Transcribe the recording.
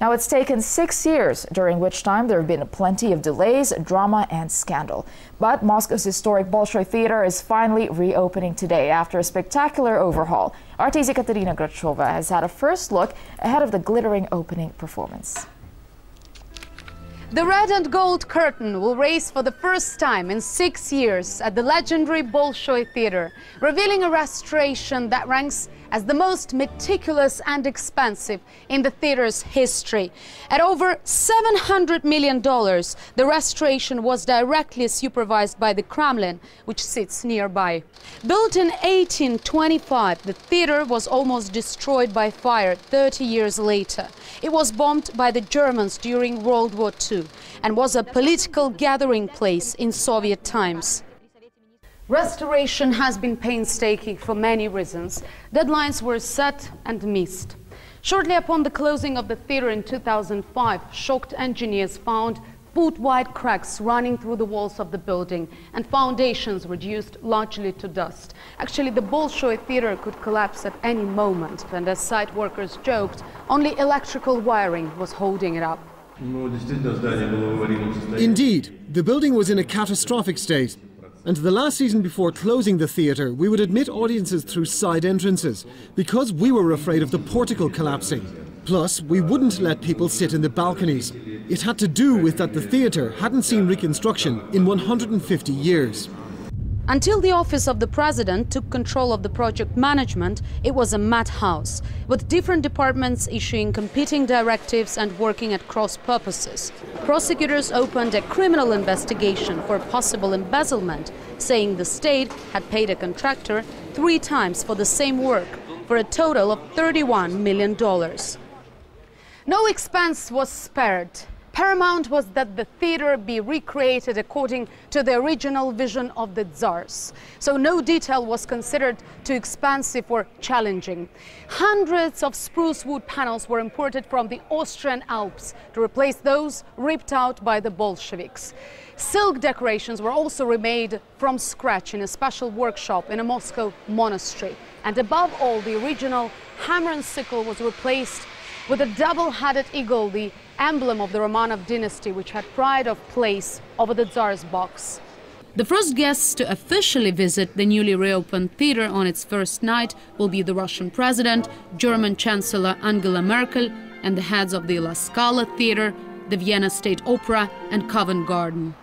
Now, it's taken 6 years, during which time there have been plenty of delays, drama and scandal. But Moscow's historic Bolshoi Theater is finally reopening today after a spectacular overhaul. RT's Yekaterina Gracheva has had a first look ahead of the glittering opening performance. The red and gold curtain will raise for the first time in 6 years at the legendary Bolshoi Theater, revealing a restoration that ranks as the most meticulous and expensive in the theater's history. At over $700 million, the restoration was directly supervised by the Kremlin, which sits nearby. Built in 1825, the theater was almost destroyed by fire 30 years later. It was bombed by the Germans during World War II and was a political gathering place in Soviet times. Restoration has been painstaking for many reasons. Deadlines were set and missed. Shortly upon the closing of the theater in 2005, shocked engineers found foot-wide cracks running through the walls of the building and foundations reduced largely to dust. Actually, the Bolshoi Theater could collapse at any moment, and as site workers joked, only electrical wiring was holding it up. Indeed, the building was in a catastrophic state. And the last season before closing the theatre, we would admit audiences through side entrances because we were afraid of the portico collapsing. Plus, we wouldn't let people sit in the balconies. It had to do with that the theatre hadn't seen reconstruction in 150 years. Until the office of the president took control of the project management, it was a madhouse, with different departments issuing competing directives and working at cross purposes. Prosecutors opened a criminal investigation for possible embezzlement, saying the state had paid a contractor 3 times for the same work, for a total of $31 million. No expense was spared. Paramount was that the theater be recreated according to the original vision of the Tsars. So no detail was considered too expensive or challenging. Hundreds of spruce wood panels were imported from the Austrian Alps to replace those ripped out by the Bolsheviks. Silk decorations were also remade from scratch in a special workshop in a Moscow monastery. And above all, the original hammer and sickle was replaced with a double-headed eagle, the emblem of the Romanov dynasty, which had pride of place over the Tsar's box. The first guests to officially visit the newly reopened theater on its first night will be the Russian president, German Chancellor Angela Merkel, and the heads of the La Scala Theater, the Vienna State Opera and Covent Garden.